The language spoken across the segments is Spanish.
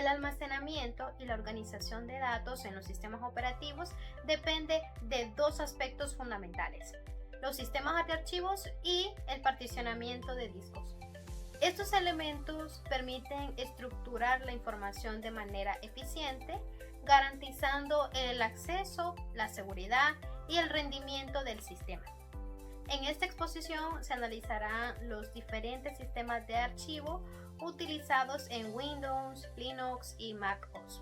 El almacenamiento y la organización de datos en los sistemas operativos depende de dos aspectos fundamentales: los sistemas de archivos y el particionamiento de discos. Estos elementos permiten estructurar la información de manera eficiente, garantizando el acceso, la seguridad y el rendimiento del sistema. En esta exposición se analizarán los diferentes sistemas de archivo utilizados en Windows, Linux y Mac OS,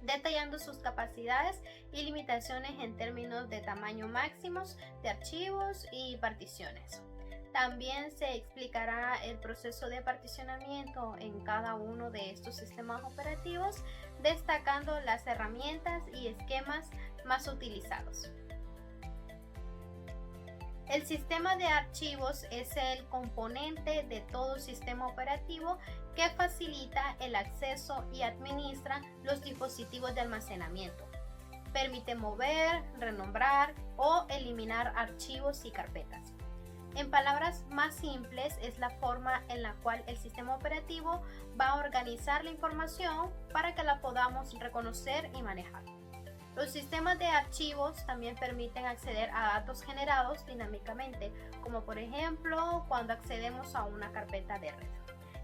detallando sus capacidades y limitaciones en términos de tamaño máximos de archivos y particiones. También se explicará el proceso de particionamiento en cada uno de estos sistemas operativos, destacando las herramientas y esquemas más utilizados. El sistema de archivos es el componente de todo sistema operativo que facilita el acceso y administra los dispositivos de almacenamiento. Permite mover, renombrar o eliminar archivos y carpetas. En palabras más simples, es la forma en la cual el sistema operativo va a organizar la información para que la podamos reconocer y manejar. Los sistemas de archivos también permiten acceder a datos generados dinámicamente, como por ejemplo cuando accedemos a una carpeta de red.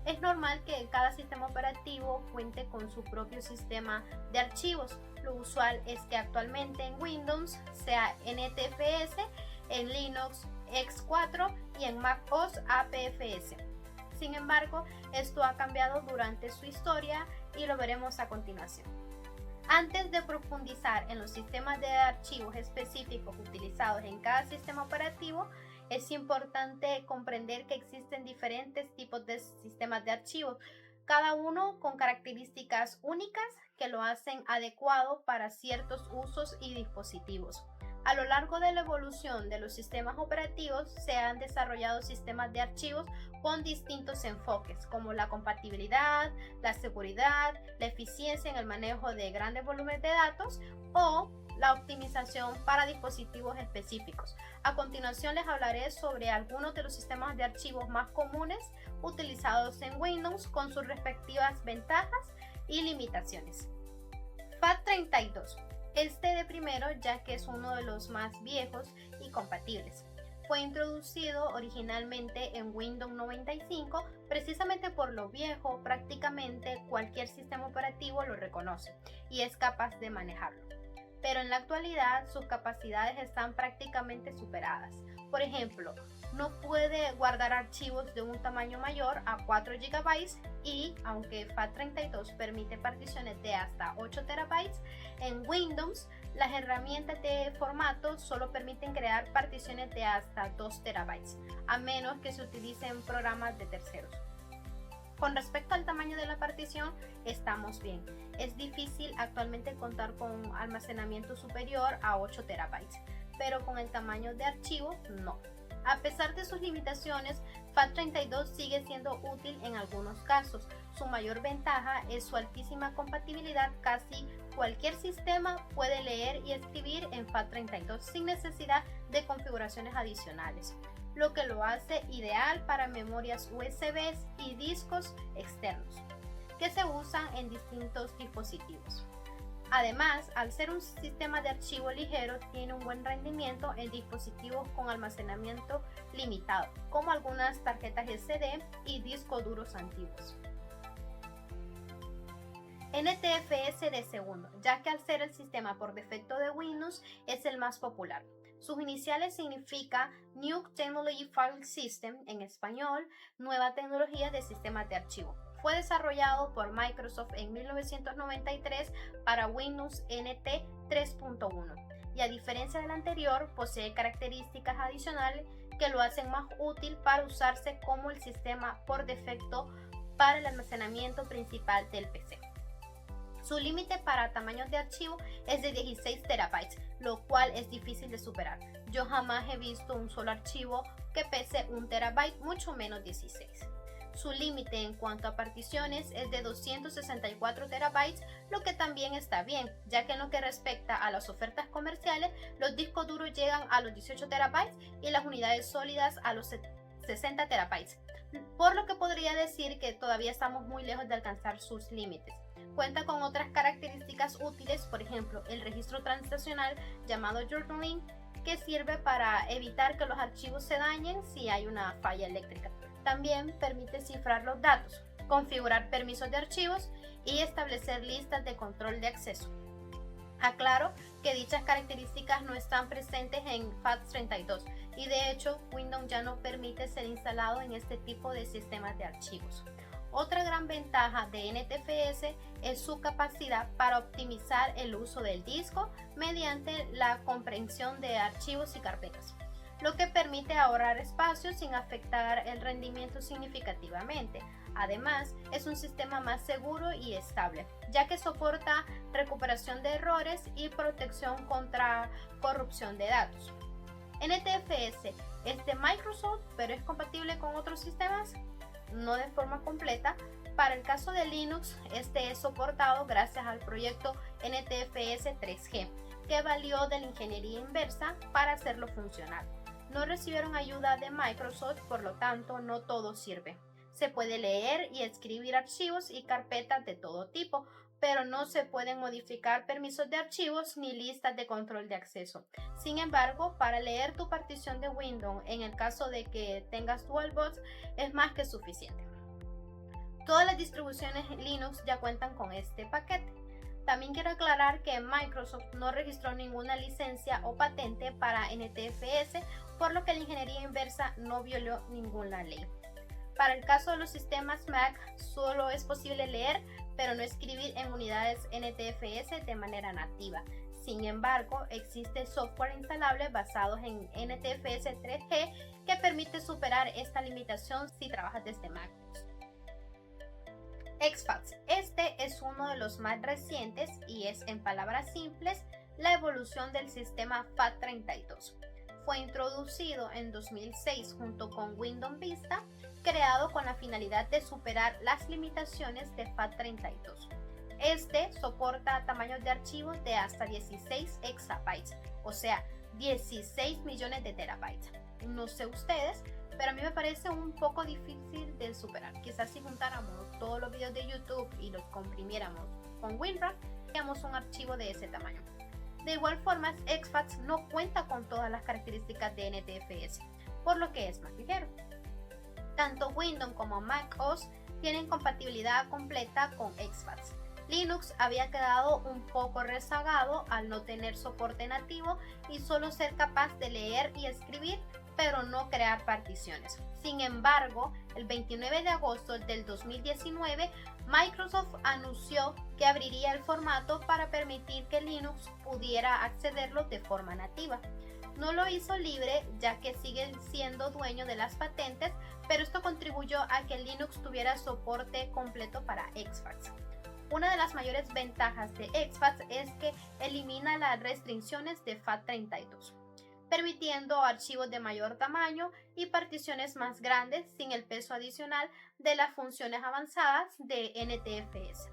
Es normal que cada sistema operativo cuente con su propio sistema de archivos. Lo usual es que actualmente en Windows sea NTFS, en Linux X4 y en Mac OS APFS. Sin embargo, esto ha cambiado durante su historia y lo veremos a continuación. Antes de profundizar en los sistemas de archivos específicos utilizados en cada sistema operativo, es importante comprender que existen diferentes tipos de sistemas de archivos, cada uno con características únicas que lo hacen adecuado para ciertos usos y dispositivos. A lo largo de la evolución de los sistemas operativos se han desarrollado sistemas de archivos con distintos enfoques, como la compatibilidad, la seguridad, la eficiencia en el manejo de grandes volúmenes de datos o la optimización para dispositivos específicos. A continuación les hablaré sobre algunos de los sistemas de archivos más comunes utilizados en Windows con sus respectivas ventajas y limitaciones. FAT32. Este de primero, ya que es uno de los más viejos y compatibles. Fue introducido originalmente en Windows 95, precisamente por lo viejo, prácticamente cualquier sistema operativo lo reconoce y es capaz de manejarlo. Pero en la actualidad sus capacidades están prácticamente superadas. Por ejemplo, no puede guardar archivos de un tamaño mayor a 4 GB y, aunque FAT32 permite particiones de hasta 8 TB, en Windows las herramientas de formato solo permiten crear particiones de hasta 2 TB, a menos que se utilicen programas de terceros. Con respecto al tamaño de la partición, estamos bien. Es difícil actualmente contar con un almacenamiento superior a 8 TB, pero con el tamaño de archivo no. A pesar de sus limitaciones, FAT32 sigue siendo útil en algunos casos. Su mayor ventaja es su altísima compatibilidad. Casi cualquier sistema puede leer y escribir en FAT32 sin necesidad de configuraciones adicionales, lo que lo hace ideal para memorias USB y discos externos que se usan en distintos dispositivos. Además, al ser un sistema de archivo ligero, tiene un buen rendimiento en dispositivos con almacenamiento limitado, como algunas tarjetas SD y discos duros antiguos. NTFS de segundo, ya que al ser el sistema por defecto de Windows es el más popular. Sus iniciales significa New Technology File System, en español, nueva tecnología de sistemas de archivo. Fue desarrollado por Microsoft en 1993 para Windows NT 3.1 y, a diferencia del anterior, posee características adicionales que lo hacen más útil para usarse como el sistema por defecto para el almacenamiento principal del PC. Su límite para tamaños de archivo es de 16 TB, lo cual es difícil de superar. Yo jamás he visto un solo archivo que pese 1 TB, mucho menos 16. Su límite en cuanto a particiones es de 264 TB, lo que también está bien, ya que en lo que respecta a las ofertas comerciales, los discos duros llegan a los 18 TB y las unidades sólidas a los 60 TB. por lo que podría decir que todavía estamos muy lejos de alcanzar sus límites. Cuenta con otras características útiles, por ejemplo, el registro transaccional llamado journaling, que sirve para evitar que los archivos se dañen si hay una falla eléctrica. También permite cifrar los datos, configurar permisos de archivos y establecer listas de control de acceso. Aclaro que dichas características no están presentes en FAT32 y de hecho Windows ya no permite ser instalado en este tipo de sistemas de archivos. Otra gran ventaja de NTFS es su capacidad para optimizar el uso del disco mediante la comprensión de archivos y carpetas, lo que permite ahorrar espacio sin afectar el rendimiento significativamente. Además, es un sistema más seguro y estable, ya que soporta recuperación de errores y protección contra corrupción de datos. NTFS es de Microsoft, pero es compatible con otros sistemas, no de forma completa. Para el caso de Linux, este es soportado gracias al proyecto NTFS 3G, que valió de la ingeniería inversa para hacerlo funcionar. No recibieron ayuda de Microsoft, por lo tanto no todo sirve. Se puede leer y escribir archivos y carpetas de todo tipo, pero no se pueden modificar permisos de archivos ni listas de control de acceso. Sin embargo, para leer tu partición de Windows, en el caso de que tengas DualBox, es más que suficiente. Todas las distribuciones Linux ya cuentan con este paquete. También quiero aclarar que Microsoft no registró ninguna licencia o patente para NTFS, por lo que la ingeniería inversa no violó ninguna ley. Para el caso de los sistemas Mac, solo es posible leer, pero no escribir en unidades NTFS de manera nativa. Sin embargo, existe software instalable basado en NTFS 3G que permite superar esta limitación si trabajas desde Mac. XFAT. Este es uno de los más recientes y es, en palabras simples, la evolución del sistema FAT32. Fue introducido en 2006 junto con Windows Vista, creado con la finalidad de superar las limitaciones de FAT32. Este soporta tamaños de archivos de hasta 16 exabytes, o sea, 16 millones de terabytes. No sé ustedes, pero a mí me parece un poco difícil de superar. Quizás si juntáramos todos los videos de YouTube y los comprimiéramos con WinRAR, tendríamos un archivo de ese tamaño. De igual forma, XFAT no cuenta con todas las características de NTFS, por lo que es más ligero. Tanto Windows como Mac OS tienen compatibilidad completa con XFAT. Linux había quedado un poco rezagado al no tener soporte nativo y solo ser capaz de leer y escribir, pero no crear particiones. Sin embargo, el 29 de agosto del 2019, Microsoft anunció que abriría el formato para permitir que Linux pudiera accederlo de forma nativa. No lo hizo libre, ya que sigue siendo dueño de las patentes, pero esto contribuyó a que Linux tuviera soporte completo para XFAT. Una de las mayores ventajas de XFAT es que elimina las restricciones de FAT32, permitiendo archivos de mayor tamaño y particiones más grandes sin el peso adicional de las funciones avanzadas de NTFS.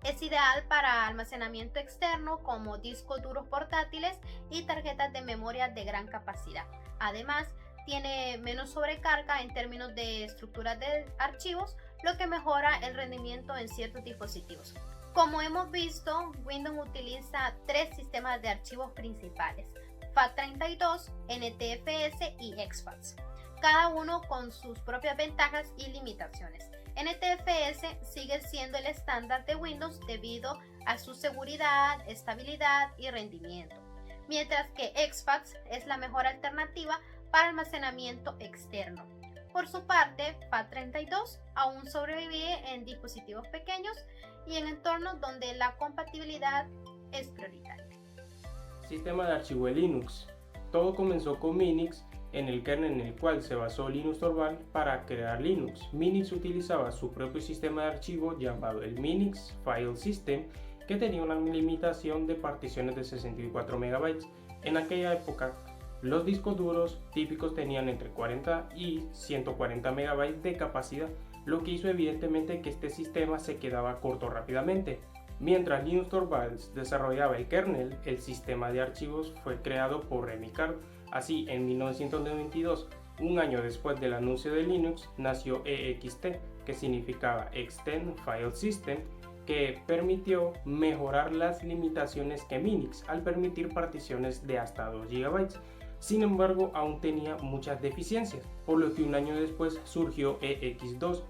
Es ideal para almacenamiento externo como discos duros portátiles y tarjetas de memoria de gran capacidad. Además, tiene menos sobrecarga en términos de estructuras de archivos, lo que mejora el rendimiento en ciertos dispositivos. Como hemos visto, Windows utiliza tres sistemas de archivos principales: FAT32, NTFS y XFAT, cada uno con sus propias ventajas y limitaciones. NTFS sigue siendo el estándar de Windows debido a su seguridad, estabilidad y rendimiento, mientras que XFAT es la mejor alternativa para almacenamiento externo. Por su parte, FAT32 aún sobrevive en dispositivos pequeños y en entornos donde la compatibilidad es prioritaria. Sistema de archivo de Linux. Todo comenzó con Minix, en el kernel en el cual se basó Linus Torvald para crear Linux. Minix utilizaba su propio sistema de archivo llamado el Minix File System, que tenía una limitación de particiones de 64 MB. En aquella época, los discos duros típicos tenían entre 40 y 140 MB de capacidad, lo que hizo evidentemente que este sistema se quedaba corto rápidamente. Mientras Linus Torvalds desarrollaba el kernel, el sistema de archivos fue creado por Remy Card. Así, en 1992, Un año después del anuncio de Linux nació EXT, que significaba Extend File System, que permitió mejorar las limitaciones que Minix al permitir particiones de hasta 2 GB. Sin embargo, aún tenía muchas deficiencias, por lo que un año después surgió EX2,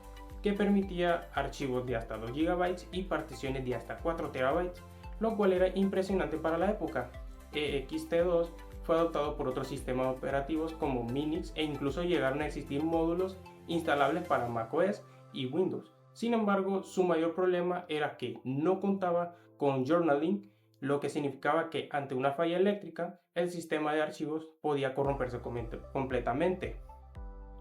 que permitía archivos de hasta 2 GB y particiones de hasta 4 TB, lo cual era impresionante para la época. EXT2 fue adoptado por otros sistemas operativos como Minix e incluso llegaron a existir módulos instalables para macOS y Windows. Sin embargo, su mayor problema era que no contaba con journaling, lo que significaba que ante una falla eléctrica el sistema de archivos podía corromperse completamente.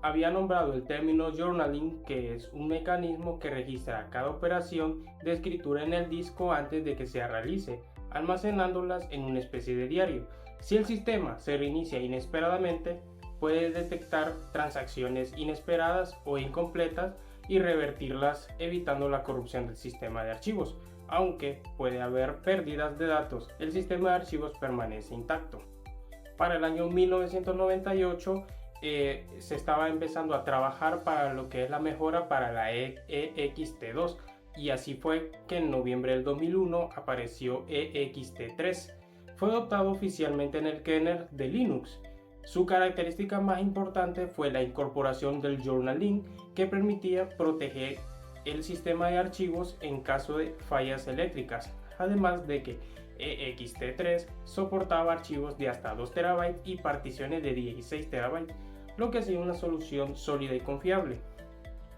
Había nombrado el término journaling, que es un mecanismo que registra cada operación de escritura en el disco antes de que se realice, almacenándolas en una especie de diario. Si el sistema se reinicia inesperadamente, puede detectar transacciones inesperadas o incompletas y revertirlas, evitando la corrupción del sistema de archivos. Aunque puede haber pérdidas de datos, el sistema de archivos permanece intacto. Para el año 1998 se estaba empezando a trabajar para lo que es la mejora para la EXT2, y así fue que en noviembre del 2001 apareció EXT3. Fue adoptado oficialmente en el kernel de Linux. Su característica más importante fue la incorporación del journaling, que permitía proteger el sistema de archivos en caso de fallas eléctricas, además de que EXT3 soportaba archivos de hasta 2 TB y particiones de 16 TB, lo que hacía una solución sólida y confiable.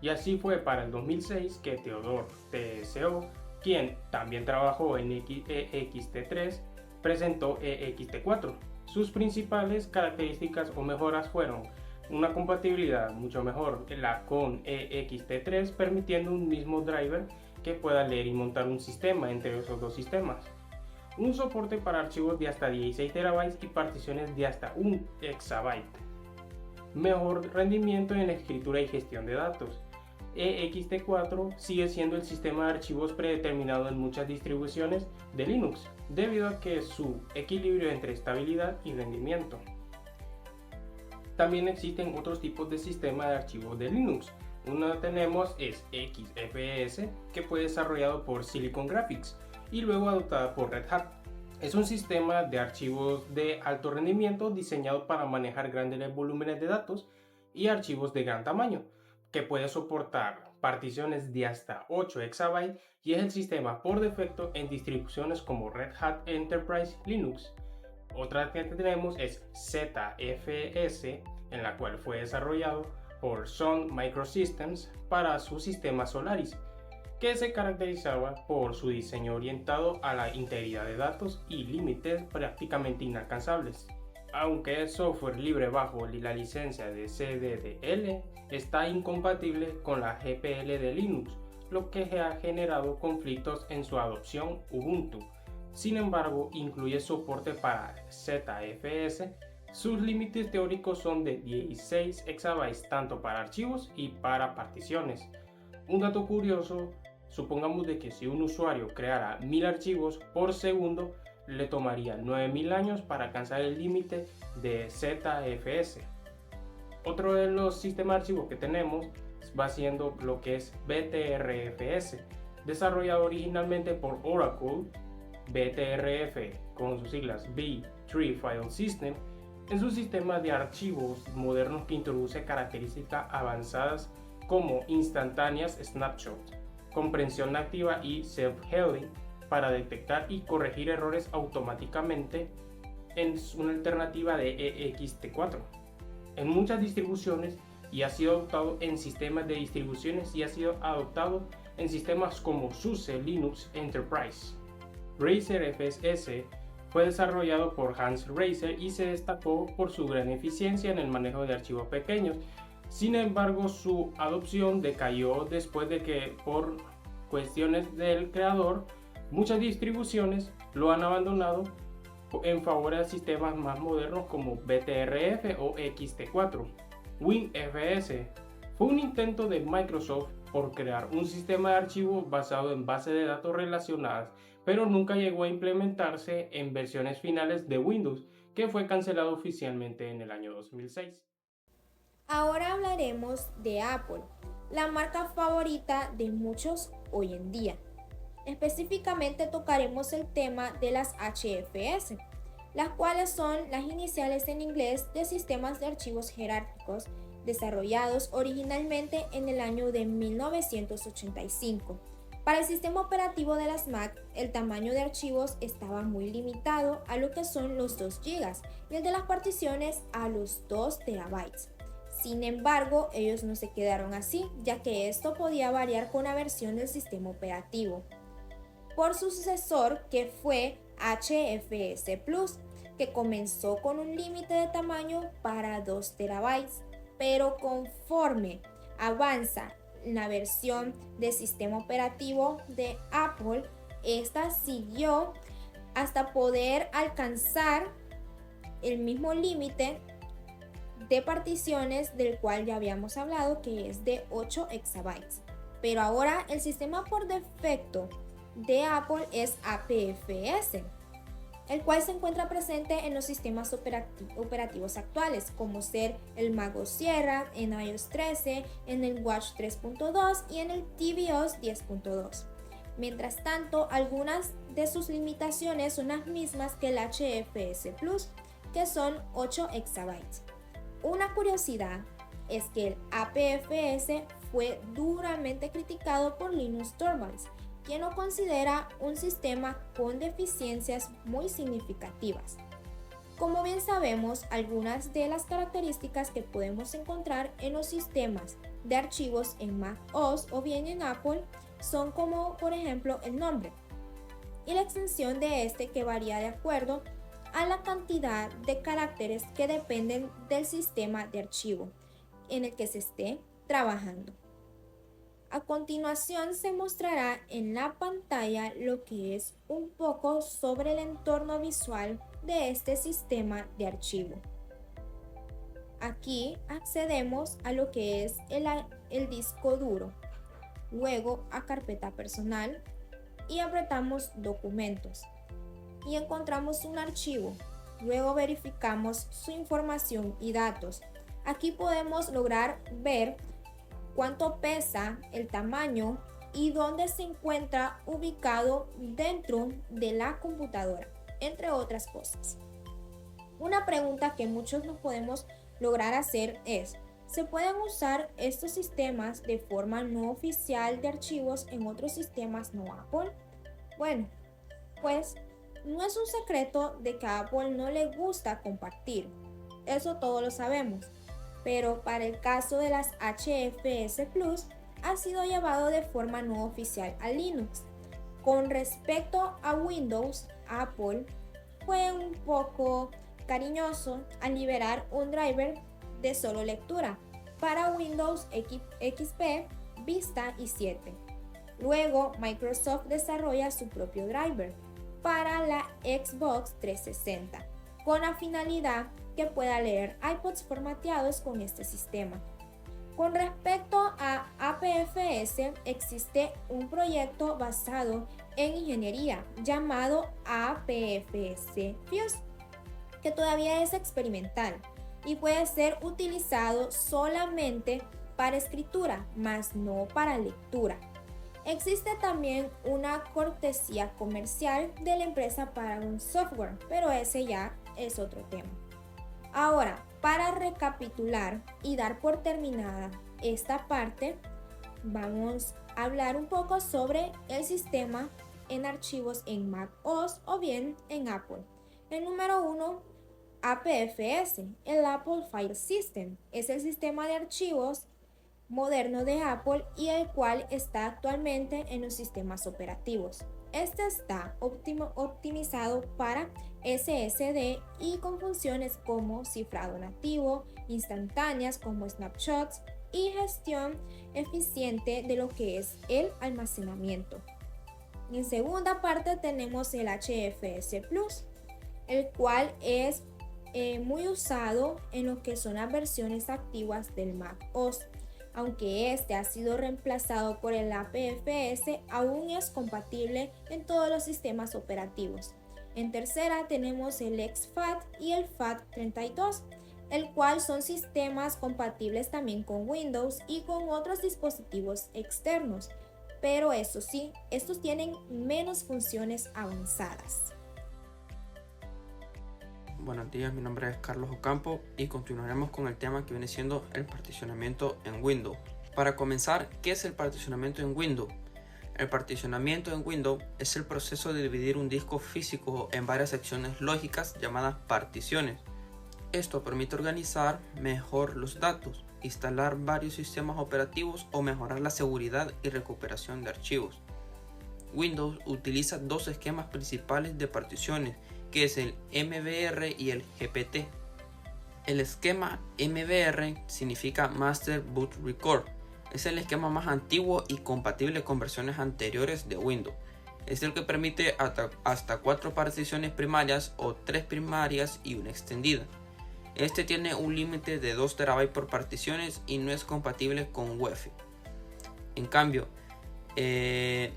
Y así fue para el 2006 que Theodore TSO, quien también trabajó en EXT3, presentó EXT4. Sus principales características o mejoras fueron una compatibilidad mucho mejor con EXT3, permitiendo un mismo driver que pueda leer y montar un sistema entre esos dos sistemas, un soporte para archivos de hasta 16 TB y particiones de hasta 1 EB, mejor rendimiento en la escritura y gestión de datos. EXT4 sigue siendo el sistema de archivos predeterminado en muchas distribuciones de Linux, debido a que su equilibrio entre estabilidad y rendimiento. También existen otros tipos de sistema de archivos de Linux. Uno que tenemos es XFS, que fue desarrollado por Silicon Graphics y luego adoptada por Red Hat. Es un sistema de archivos de alto rendimiento diseñado para manejar grandes volúmenes de datos y archivos de gran tamaño, que puede soportar particiones de hasta 8 EB y es el sistema por defecto en distribuciones como Red Hat Enterprise Linux. Otra que tenemos es ZFS, en la cual fue desarrollado por Sun Microsystems para su sistema Solaris, que se caracterizaba por su diseño orientado a la integridad de datos y límites prácticamente inalcanzables. Aunque es software libre bajo la licencia de CDDL, está incompatible con la GPL de Linux, lo que ha generado conflictos en su adopción Ubuntu. Sin embargo, incluye soporte para ZFS. Sus límites teóricos son de 16 EB tanto para archivos y para particiones. Un dato curioso, supongamos de que si un usuario creara 1000 archivos por segundo, le tomaría 9000 años para alcanzar el límite de ZFS. Otro de los sistemas de archivos que tenemos va siendo lo que es BTRFS, desarrollado originalmente por Oracle. BTRF, con sus siglas B-Tree File System, es un sistema de archivos modernos que introduce características avanzadas como instantáneas snapshot, comprensión activa y self-healing para detectar y corregir errores automáticamente. Es una alternativa de EXT4 en muchas distribuciones y ha sido adoptado en sistemas de distribuciones y ha sido adoptado en sistemas como SUSE Linux Enterprise. Razer FSS fue desarrollado por Hans Razer y se destacó por su gran eficiencia en el manejo de archivos pequeños. Sin embargo, su adopción decayó después de que, por cuestiones del creador, muchas distribuciones lo han abandonado en favor de sistemas más modernos como BTRF o XT4. WinFS fue un intento de Microsoft por crear un sistema de archivo basado en bases de datos relacionadas, pero nunca llegó a implementarse en versiones finales de Windows, que fue cancelado oficialmente en el año 2006. Ahora hablaremos de Apple, la marca favorita de muchos hoy en día. Específicamente tocaremos el tema de las HFS, las cuales son las iniciales en inglés de sistemas de archivos jerárquicos desarrollados originalmente en el año de 1985. Para el sistema operativo de las Mac, el tamaño de archivos estaba muy limitado a lo que son los 2 GB y el de las particiones a los 2 TB. Sin embargo, ellos no se quedaron así, ya que esto podía variar con la versión del sistema operativo. Por su sucesor, que fue HFS Plus, que comenzó con un límite de tamaño para 2 TB, pero conforme avanza la versión de sistema operativo de Apple, esta siguió hasta poder alcanzar el mismo límite de particiones del cual ya habíamos hablado, que es de 8 exabytes. Pero ahora el sistema por defecto de Apple es APFS, el cual se encuentra presente en los sistemas operativos actuales, como ser el MacOS Sierra, en iOS 13, en el Watch 3.2 y en el tvOS 10.2. Mientras tanto, algunas de sus limitaciones son las mismas que el HFS Plus, que son 8 exabytes. Una curiosidad es que el APFS fue duramente criticado por Linus Torvalds, quien lo considera un sistema con deficiencias muy significativas. Como bien sabemos, algunas de las características que podemos encontrar en los sistemas de archivos en macOS o bien en Apple son como, por ejemplo, el nombre y la extensión de este, que varía de acuerdo a la cantidad de caracteres que dependen del sistema de archivo en el que se esté trabajando. A continuación se mostrará en la pantalla lo que es un poco sobre el entorno visual de este sistema de archivo. Aquí accedemos a lo que es el disco duro, luego a carpeta personal y apretamos documentos y encontramos un archivo. Luego verificamos su información y datos. Aquí podemos lograr ver cuánto pesa, el tamaño y dónde se encuentra ubicado dentro de la computadora, entre otras cosas. Una pregunta que muchos nos podemos lograr hacer es: ¿se pueden usar estos sistemas de forma no oficial de archivos en otros sistemas no Apple? Bueno, pues no es un secreto de que a Apple no le gusta compartir, eso todos lo sabemos. Pero para el caso de las HFS Plus ha sido llevado de forma no oficial a Linux. Con respecto a Windows, Apple fue un poco cariñoso al liberar un driver de solo lectura para Windows XP, Vista y 7. Luego, Microsoft desarrolla su propio driver para la Xbox 360 con la finalidad que pueda leer iPods formateados con este sistema. Con respecto a APFS, existe un proyecto basado en ingeniería llamado APFS Fuse, que todavía es experimental y puede ser utilizado solamente para escritura, más no para lectura. Existe también una cortesía comercial de la empresa Paragon Software, pero ese ya es otro tema. Ahora, para recapitular y dar por terminada esta parte, vamos a hablar un poco sobre el sistema en archivos en macOS o bien en Apple. El número 1, APFS, el Apple File System, es el sistema de archivos moderno de Apple y el cual está actualmente en los sistemas operativos. Este está optimizado para SSD y con funciones como cifrado nativo, instantáneas como snapshots y gestión eficiente de lo que es el almacenamiento. En segunda parte tenemos el HFS Plus, el cual es muy usado en lo que son las versiones activas del macOS. Aunque este ha sido reemplazado por el APFS, aún es compatible en todos los sistemas operativos. En tercera tenemos el exFAT y el FAT32, el cual son sistemas compatibles también con Windows y con otros dispositivos externos, pero eso sí, estos tienen menos funciones avanzadas. Buenos días, mi nombre es Carlos Ocampo y continuaremos con el tema que viene siendo el particionamiento en Windows. Para comenzar, ¿qué es el particionamiento en Windows? El particionamiento en Windows es el proceso de dividir un disco físico en varias secciones lógicas llamadas particiones. Esto permite organizar mejor los datos, instalar varios sistemas operativos o mejorar la seguridad y recuperación de archivos. Windows utiliza dos esquemas principales de particiones, que es el MBR y el GPT. El esquema MBR significa Master Boot Record. Es el esquema más antiguo y compatible con versiones anteriores de Windows. Es el que permite hasta 4 particiones primarias o 3 primarias y una extendida. Este tiene un límite de 2 TB por particiones y no es compatible con UEFI. En cambio, el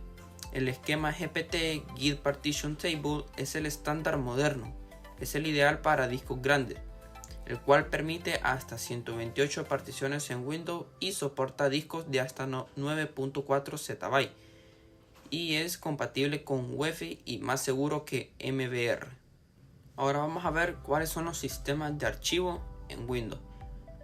esquema GPT Git Partition Table es el estándar moderno. Es el ideal para discos grandes, el cual permite hasta 128 particiones en Windows y soporta discos de hasta 9.4 ZB y es compatible con UEFI y más seguro que MBR. Ahora vamos a ver cuáles son los sistemas de archivo en Windows.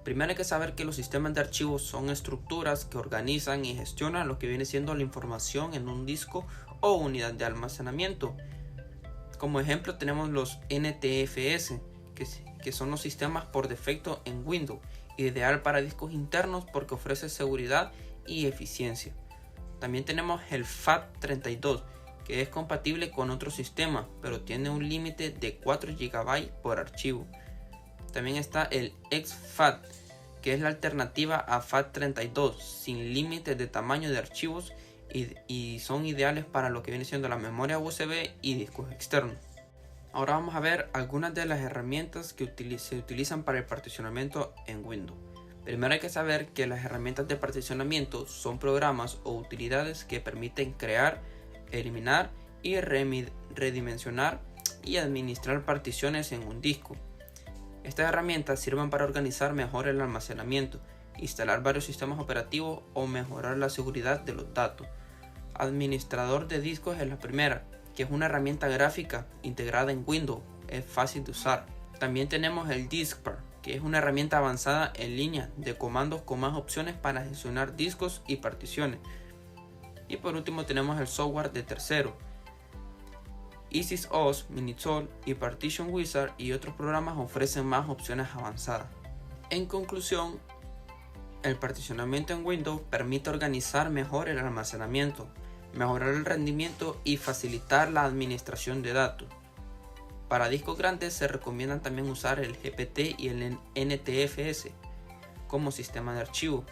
Primero hay que saber que los sistemas de archivo son estructuras que organizan y gestionan lo que viene siendo la información en un disco o unidad de almacenamiento. Como ejemplo tenemos los NTFS, que son los sistemas por defecto en Windows, ideal para discos internos porque ofrece seguridad y eficiencia. También tenemos el FAT32, que es compatible con otros sistemas, pero tiene un límite de 4 GB por archivo. También está el exFAT, que es la alternativa a FAT32, sin límites de tamaño de archivos y son ideales para lo que viene siendo la memoria USB y discos externos. Ahora vamos a ver algunas de las herramientas que se utilizan para el particionamiento en Windows. Primero hay que saber que las herramientas de particionamiento son programas o utilidades que permiten crear, eliminar y redimensionar y administrar particiones en un disco. Estas herramientas sirven para organizar mejor el almacenamiento, instalar varios sistemas operativos o mejorar la seguridad de los datos. Administrador de discos es la primera, que es una herramienta gráfica integrada en Windows, es fácil de usar. También tenemos el Diskpart, que es una herramienta avanzada en línea de comandos con más opciones para gestionar discos y particiones. Y por último tenemos el software de tercero. EasysOS, Minisol y Partition Wizard y otros programas ofrecen más opciones avanzadas. En conclusión, el particionamiento en Windows permite organizar mejor el almacenamiento, mejorar el rendimiento y facilitar la administración de datos. Para discos grandes se recomienda también usar el GPT y el NTFS como sistema de archivo.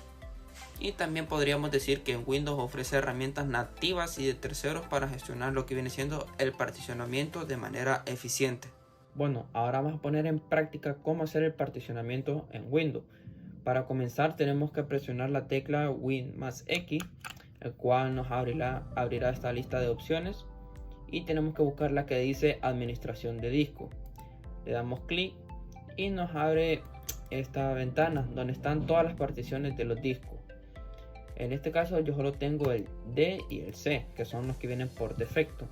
Y también podríamos decir que en Windows ofrece herramientas nativas y de terceros para gestionar lo que viene siendo el particionamiento de manera eficiente. Bueno, ahora vamos a poner en práctica cómo hacer el particionamiento en Windows. Para comenzar tenemos que presionar la tecla Win más X, el cual nos abrirá esta lista de opciones y tenemos que buscar la que dice administración de disco. Le damos clic y nos abre esta ventana donde están todas las particiones de los discos. En este caso yo solo tengo el D y el C, que son los que vienen por defecto.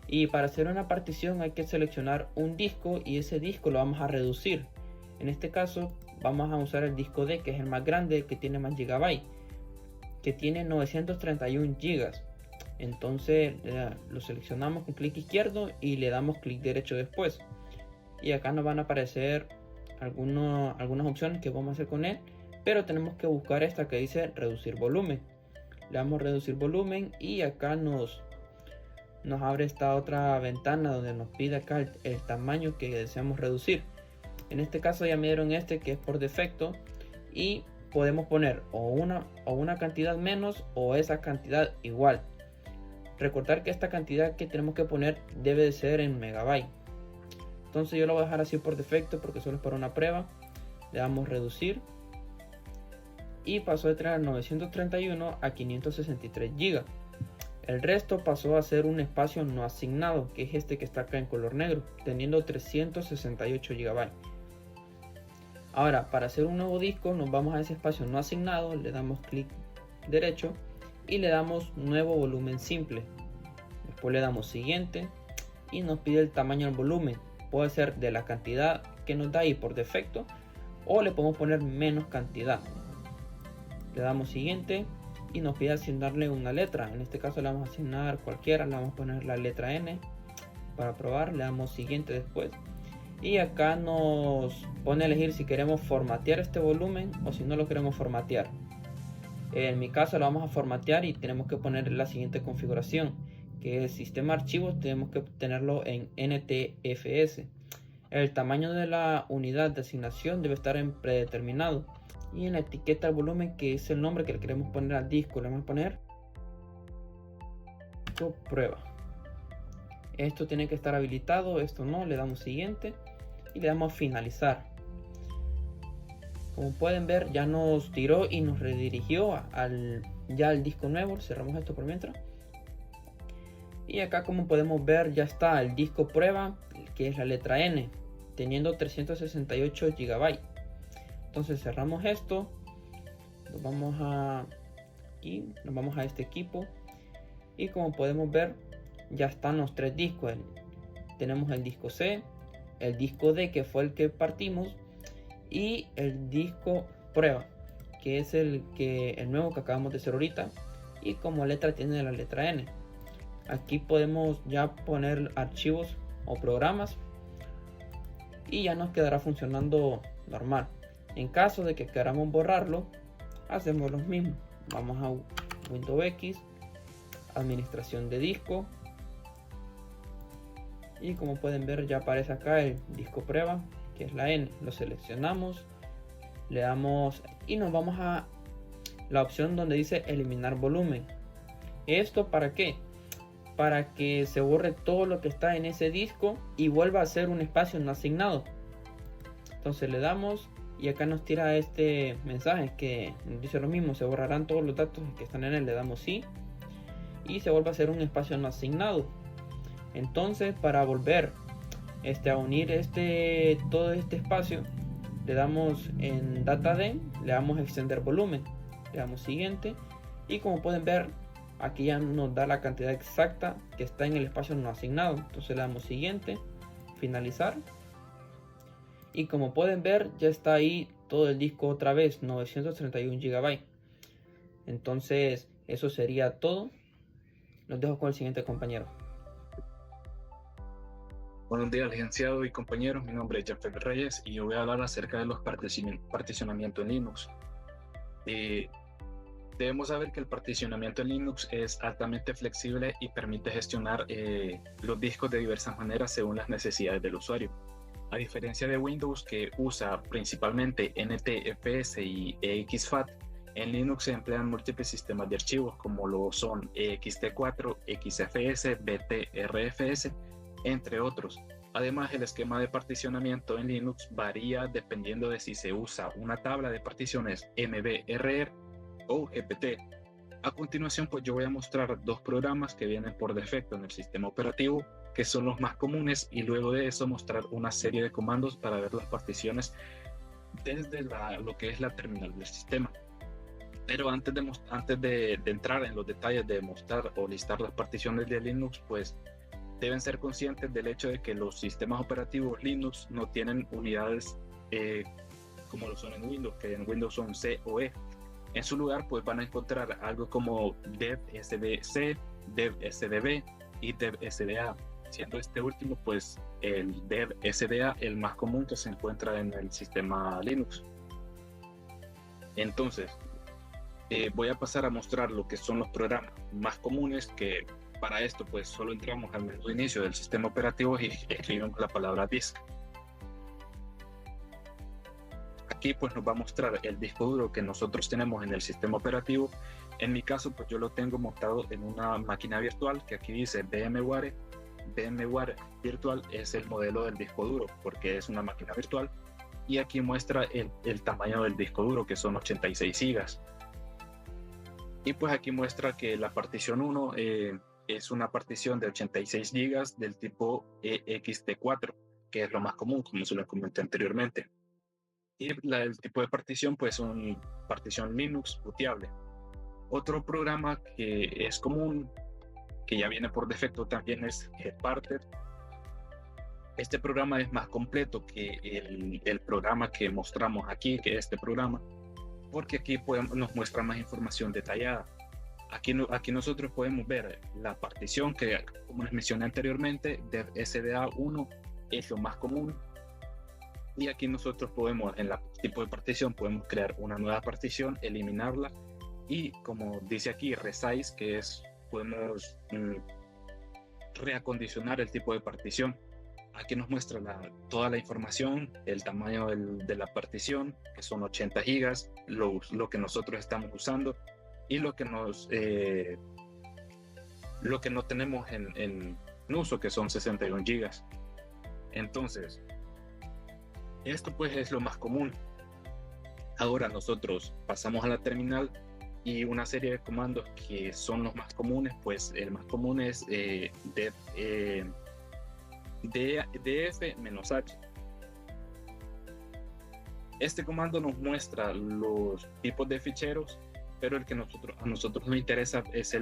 Y para hacer una partición hay que seleccionar un disco y ese disco lo vamos a reducir. En este caso vamos a usar el disco D, que es el más grande, el que tiene más gigabytes, que tiene 931 gigas. Entonces lo seleccionamos con clic izquierdo y le damos clic derecho después. Y acá nos van a aparecer algunas opciones que vamos a hacer con él. Pero tenemos que buscar esta que dice reducir volumen. Le damos reducir volumen y acá nos abre esta otra ventana donde nos pide acá el tamaño que deseamos reducir. En este caso ya me dieron este que es por defecto y podemos poner o una cantidad menos o esa cantidad igual. Recordar que esta cantidad que tenemos que poner debe de ser en megabytes. Entonces yo lo voy a dejar así por defecto porque solo es para una prueba. Le damos reducir. Y pasó de tener 931 a 563 GB. El resto pasó a ser un espacio no asignado, que es este que está acá en color negro, teniendo 368 GB. Ahora, para hacer un nuevo disco, nos vamos a ese espacio no asignado, le damos clic derecho y le damos nuevo volumen simple. Después le damos siguiente y nos pide el tamaño del volumen. Puede ser de la cantidad que nos da ahí por defecto o le podemos poner menos cantidad. Le damos siguiente y nos pide asignarle una letra. En este caso le vamos a asignar cualquiera, le vamos a poner la letra N para probar. Le damos siguiente después y acá nos pone a elegir si queremos formatear este volumen o si no lo queremos formatear. En mi caso lo vamos a formatear y tenemos que poner la siguiente configuración, que es sistema archivos. Tenemos que tenerlo en NTFS. El tamaño de la unidad de asignación debe estar en predeterminado, y en la etiqueta del volumen, que es el nombre que le queremos poner al disco, le vamos a poner prueba. Esto tiene que estar habilitado, esto no. Le damos siguiente y le damos finalizar. Como pueden ver, ya nos tiró y nos redirigió al disco nuevo. Cerramos esto por mientras. Y acá, como podemos ver, ya está el disco prueba, que es la letra N, teniendo 368 GB. Entonces cerramos esto, nos vamos a este equipo y como podemos ver, ya están los tres discos. Tenemos el disco C, el disco D, que fue el que partimos, y el disco prueba, que es el nuevo que acabamos de hacer ahorita, y como letra tiene la letra N. Aquí podemos ya poner archivos o programas y ya nos quedará funcionando normal. En caso de que queramos borrarlo, hacemos lo mismo. Vamos a Windows X, administración de disco, y como pueden ver ya aparece acá el disco prueba, que es la N. Lo seleccionamos, le damos y nos vamos a la opción donde dice eliminar volumen. ¿Esto para qué? Para que se borre todo lo que está en ese disco y vuelva a ser un espacio no asignado. Entonces le damos y acá nos tira este mensaje que nos dice lo mismo: se borrarán todos los datos que están en él. Le damos sí y se vuelve a ser un espacio no asignado. Entonces, para volver a unir todo este espacio, le damos en data D, le damos extender volumen, le damos siguiente y como pueden ver, aquí ya nos da la cantidad exacta que está en el espacio no asignado. Entonces le damos siguiente, finalizar, y como pueden ver ya está ahí todo el disco otra vez, 931 GB. Entonces eso sería todo. Los dejo con el siguiente compañero. Buenos días, licenciado y compañeros. Mi nombre es Jafet Reyes y yo voy a hablar acerca de los particionamientos en Linux. Debemos saber que el particionamiento en Linux es altamente flexible y permite gestionar los discos de diversas maneras según las necesidades del usuario. A diferencia de Windows, que usa principalmente NTFS y EXFAT, en Linux se emplean múltiples sistemas de archivos como lo son ext4, XFS, BTRFS, entre otros. Además, el esquema de particionamiento en Linux varía dependiendo de si se usa una tabla de particiones MBRR o GPT. A continuación, pues yo voy a mostrar dos programas que vienen por defecto en el sistema operativo, que son los más comunes, y luego de eso mostrar una serie de comandos para ver las particiones desde lo que es la terminal del sistema. Pero antes de entrar en los detalles de mostrar o listar las particiones de Linux, pues deben ser conscientes del hecho de que los sistemas operativos Linux no tienen unidades como lo son en Windows, que en Windows son C o E. En su lugar, pues van a encontrar algo como DevSDC, DevSDB y DevSDA, siendo este último, pues el DevSDA el más común que se encuentra en el sistema Linux. Entonces, voy a pasar a mostrar lo que son los programas más comunes, que para esto pues solo entramos al menú de inicio del sistema operativo y escribimos la palabra disk. Aquí pues nos va a mostrar el disco duro que nosotros tenemos en el sistema operativo. En mi caso pues yo lo tengo montado en una máquina virtual que aquí dice VMware. VMware virtual es el modelo del disco duro porque es una máquina virtual, y aquí muestra el tamaño del disco duro, que son 86 GB. Y pues aquí muestra que la partición 1 es una partición de 86 GB del tipo ext4, que es lo más común, como se lo comenté anteriormente. Y el tipo de partición, pues un partición Linux bootable. Otro programa que es común, que ya viene por defecto también, es Parted. Este programa es más completo que el programa que mostramos aquí, que es este programa, porque aquí nos muestra más información detallada. Aquí nosotros podemos ver la partición que, como les mencioné anteriormente, de SDA1 es lo más común. Y aquí nosotros podemos, en el tipo de partición, podemos crear una nueva partición, eliminarla y, como dice aquí, resize, que es, podemos reacondicionar el tipo de partición. Aquí nos muestra toda la información, el tamaño de la partición, que son 80 gigas, lo que nosotros estamos usando y lo que no tenemos en uso, que son 61 gigas. Entonces, esto pues es lo más común. Ahora nosotros pasamos a la terminal y una serie de comandos que son los más comunes, pues el más común es df-h. Este comando nos muestra los tipos de ficheros, pero el que a nosotros nos interesa es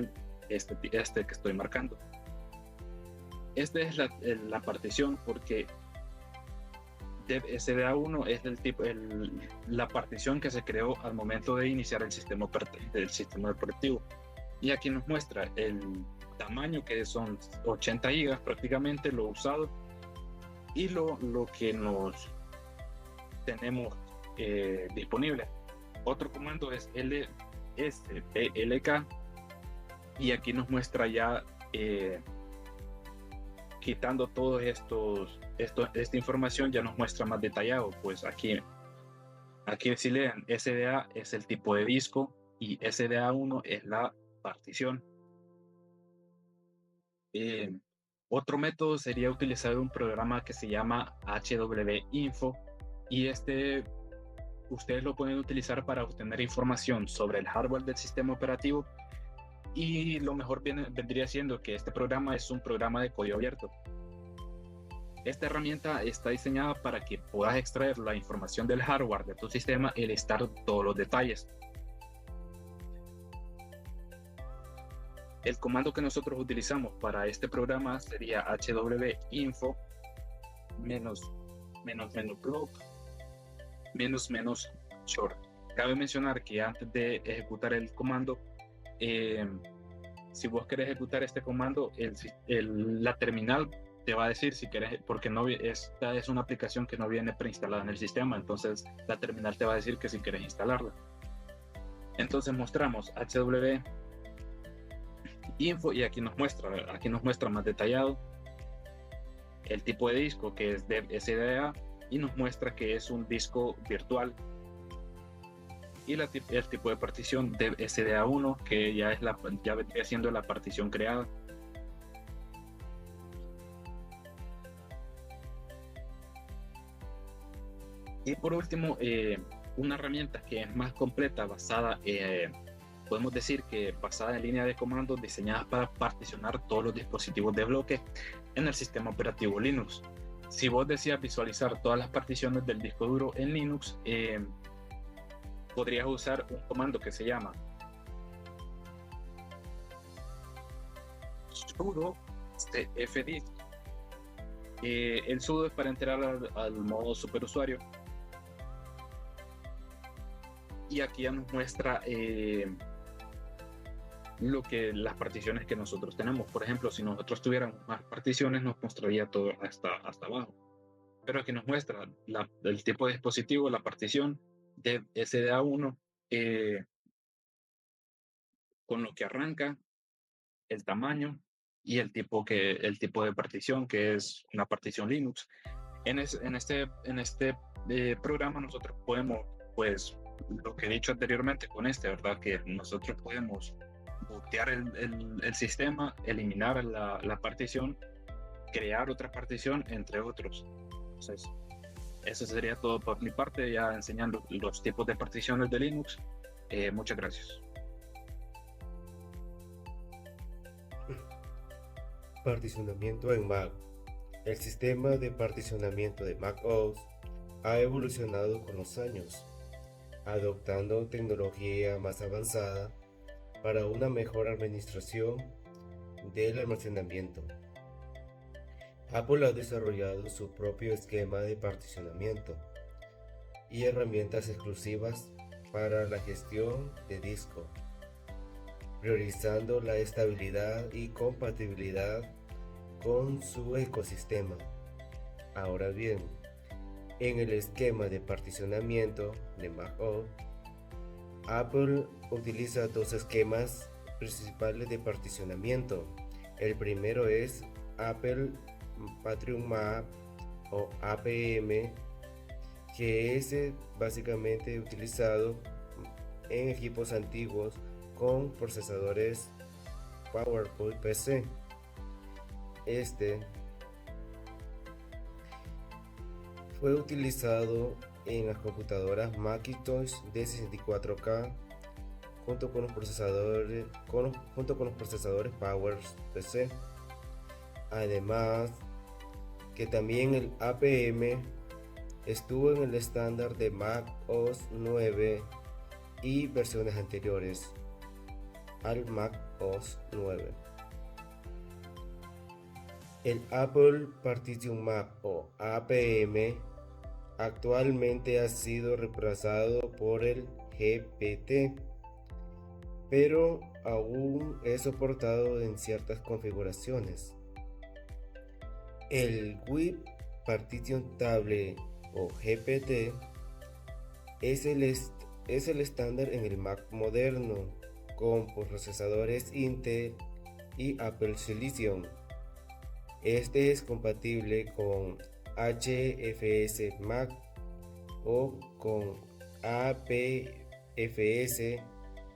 este que estoy marcando. Esta es la partición, porque SDA1 es la partición que se creó al momento de iniciar el sistema operativo. Y aquí nos muestra el tamaño, que son 80 gigas prácticamente, lo usado, y lo que nos tenemos disponible. Otro comando es lk, y aquí nos muestra ya quitando todos esta información, ya nos muestra más detallado. Pues aquí si leen, SDA es el tipo de disco y SDA1 es la partición. Otro método sería utilizar un programa que se llama HWinfo, y ustedes lo pueden utilizar para obtener información sobre el hardware del sistema operativo, y lo mejor vendría siendo que este programa es un programa de código abierto. Esta herramienta está diseñada para que puedas extraer la información del hardware de tu sistema y listar todos los detalles. El comando que nosotros utilizamos para este programa sería hwinfo -short. Cabe mencionar que antes de ejecutar el comando, si vos querés ejecutar este comando, la terminal te va a decir si querés, porque esta es una aplicación que no viene preinstalada en el sistema, entonces la terminal te va a decir que si querés instalarla. Entonces mostramos HWinfo y aquí nos muestra más detallado el tipo de disco, que es de SDA, y nos muestra que es un disco virtual, y el tipo de partición de SDA1, que ya vendría siendo la partición creada. Y por último, una herramienta que es más completa, podemos decir que basada en línea de comandos diseñadas para particionar todos los dispositivos de bloque en el sistema operativo Linux. Si vos deseas visualizar todas las particiones del disco duro en Linux, podrías usar un comando que se llama sudo fdisk. El sudo es para entrar al modo superusuario, y aquí ya nos muestra las particiones que nosotros tenemos. Por ejemplo, si nosotros tuviéramos más particiones, nos mostraría todo hasta abajo, pero aquí nos muestra el tipo de dispositivo, la partición de SDA1, con lo que arranca, el tamaño y el tipo de partición, que es una partición Linux. En este programa nosotros podemos, pues, lo que he dicho anteriormente con ¿verdad? Que nosotros podemos bootear el sistema, eliminar la partición, crear otra partición, entre otros. Entonces, eso sería todo por mi parte, ya enseñando los tipos de particiones de Linux. Muchas gracias. Particionamiento en Mac. El sistema de particionamiento de Mac OS ha evolucionado con los años, adoptando tecnología más avanzada para una mejor administración del almacenamiento. Apple ha desarrollado su propio esquema de particionamiento y herramientas exclusivas para la gestión de disco, priorizando la estabilidad y compatibilidad con su ecosistema. Ahora bien, en el esquema de particionamiento de macOS, Apple utiliza dos esquemas principales de particionamiento. El primero es Apple Pattern Map o APM, que es básicamente utilizado en equipos antiguos con procesadores PowerPoint PC. Este fue utilizado en las computadoras Macintosh de 64K junto con los procesadores PowerPC. Además que también el APM estuvo en el estándar de Mac OS 9 y versiones anteriores al Mac OS 9. El Apple Partition Map o APM actualmente ha sido reemplazado por el GPT, pero aún es soportado en ciertas configuraciones. El Web Partition Table o GPT es el estándar en el Mac moderno con procesadores Intel y Apple Silicon. Este es compatible con HFS Mac o con APFS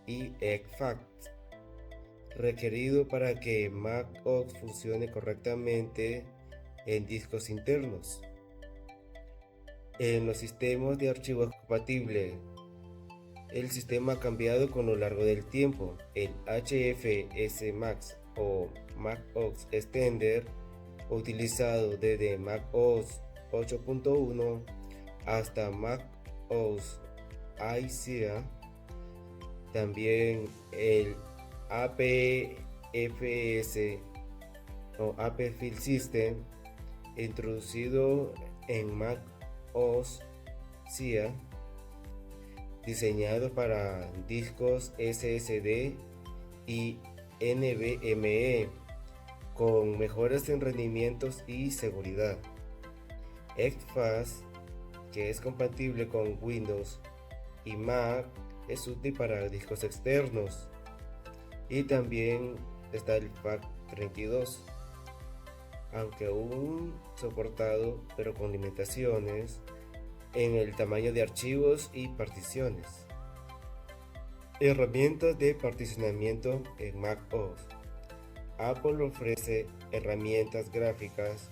y ECFAT, requerido para que Mac OS funcione correctamente en discos internos. En los sistemas de archivos compatibles, el sistema ha cambiado con lo largo del tiempo. El HFS Max o Mac OS Extender, utilizado desde Mac OS 8.1 hasta Mac OS X, también el APFS o AP File System, introducido en Mac OS X, diseñado para discos SSD y NVMe con mejoras en rendimientos y seguridad. ECFAT, que es compatible con Windows y Mac, es útil para discos externos. Y también está el FAT32, aunque aún soportado pero con limitaciones en el tamaño de archivos y particiones. Herramientas de particionamiento en Mac OS. Apple ofrece herramientas gráficas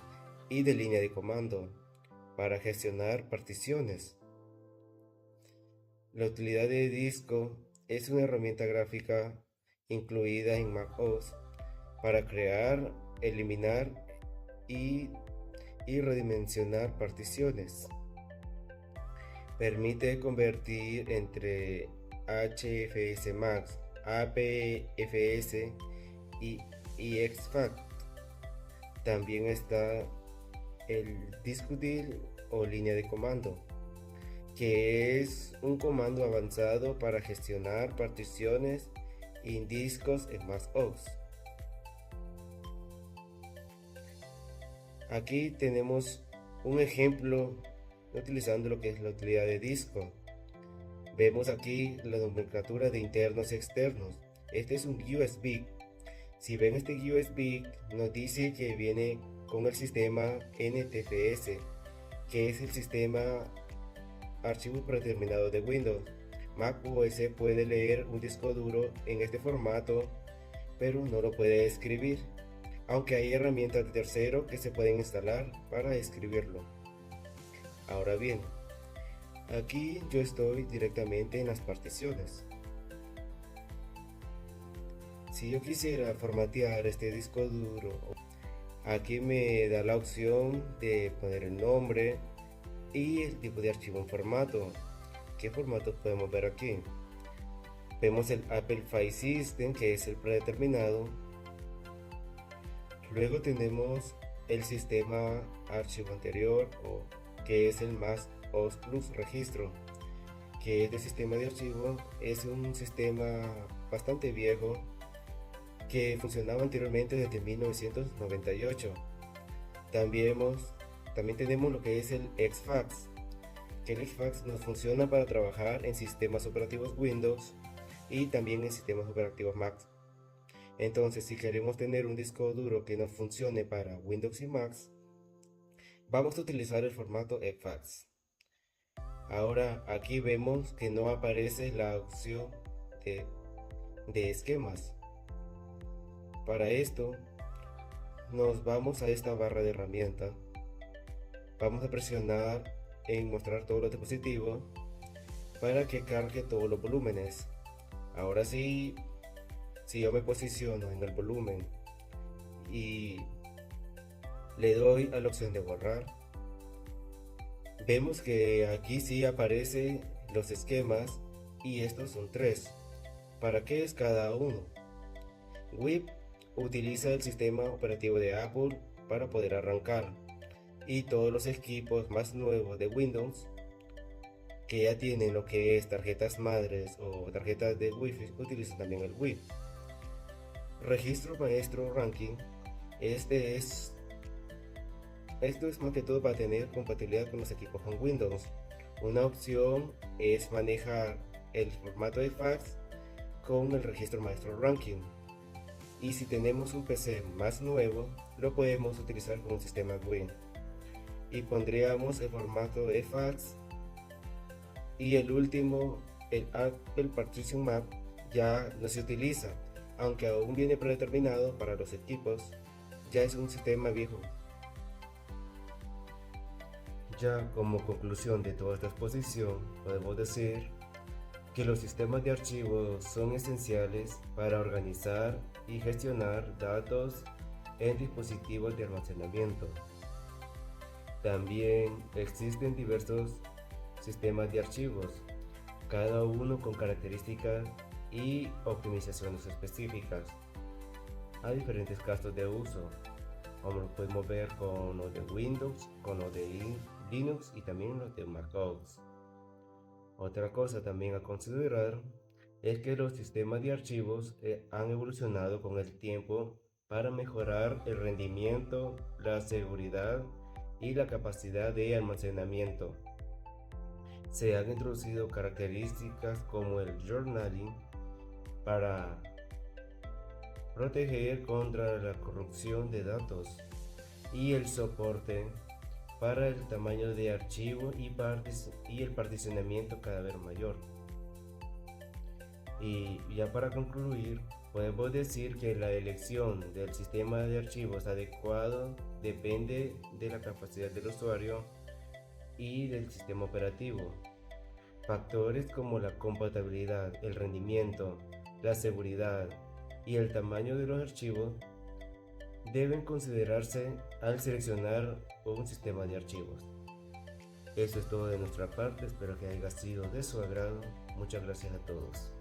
y de línea de comando para gestionar particiones. La utilidad de disco es una herramienta gráfica incluida en Mac OS para crear, eliminar y redimensionar particiones. Permite convertir entre HFS Max, APFS y ECFAT. También está el discudil o línea de comando, que es un comando avanzado para gestionar particiones y discos en Mac OS. Aquí tenemos un ejemplo utilizando lo que es la utilidad de disco. Vemos aquí la nomenclatura de internos y externos. Este es un USB. Si ven este USB, nos dice que viene con el sistema NTFS, que es el sistema archivo predeterminado de Windows. Mac OS puede leer un disco duro en este formato, pero no lo puede escribir, aunque hay herramientas de tercero que se pueden instalar para escribirlo. Ahora bien, aquí yo estoy directamente en las particiones. Si yo quisiera formatear este disco duro, aquí me da la opción de poner el nombre, y el tipo de archivo en formato. ¿Qué formatos podemos ver aquí? Vemos el Apple File System, que es el predeterminado. Luego tenemos el sistema archivo anterior, que es el Mac OS Plus registro, que este sistema de archivo es un sistema bastante viejo que funcionaba anteriormente desde 1998. También tenemos lo que es el Exfax, que el Exfax nos funciona para trabajar en sistemas operativos Windows y también en sistemas operativos Mac. Entonces, si queremos tener un disco duro que nos funcione para Windows y Mac, vamos a utilizar el formato Exfax. Ahora aquí vemos que no aparece la opción de esquemas. Para esto nos vamos a esta barra de herramientas, vamos a presionar en mostrar todos los dispositivos para que cargue todos los volúmenes. Ahora sí, si yo me posiciono en el volumen y le doy a la opción de borrar, vemos que aquí sí aparecen los esquemas y estos son 3. ¿Para qué es cada uno? WIP utiliza el sistema operativo de Apple para poder arrancar, y todos los equipos más nuevos de Windows que ya tienen lo que es tarjetas madres o tarjetas de Wi-Fi utilizan también el WIP. Registro maestro ranking, esto es más que todo para tener compatibilidad con los equipos con Windows. Una opción es manejar el formato de fax con el registro maestro ranking, y si tenemos un PC más nuevo lo podemos utilizar con un sistema Win y pondríamos el formato de fax. Y el último, el Apple Partition Map, ya no se utiliza, aunque aún viene predeterminado para los equipos, ya es un sistema viejo. Ya como conclusión de toda esta exposición, podemos decir que los sistemas de archivos son esenciales para organizar y gestionar datos en dispositivos de almacenamiento. También existen diversos sistemas de archivos, cada uno con características y optimizaciones específicas. Hay diferentes casos de uso, como lo podemos ver con los de Windows, con los de Linux y también los de MacOS. Otra cosa también a considerar es que los sistemas de archivos han evolucionado con el tiempo para mejorar el rendimiento, la seguridad y la capacidad de almacenamiento. Se han introducido características como el journaling para proteger contra la corrupción de datos y el soporte para el tamaño de archivo y el particionamiento cada vez mayor. Y ya para concluir, podemos decir que la elección del sistema de archivos adecuado depende de la capacidad del usuario y del sistema operativo. Factores como la compatibilidad, el rendimiento, la seguridad y el tamaño de los archivos deben considerarse al seleccionar un sistema de archivos. Eso es todo de nuestra parte, espero que haya sido de su agrado. Muchas gracias a todos.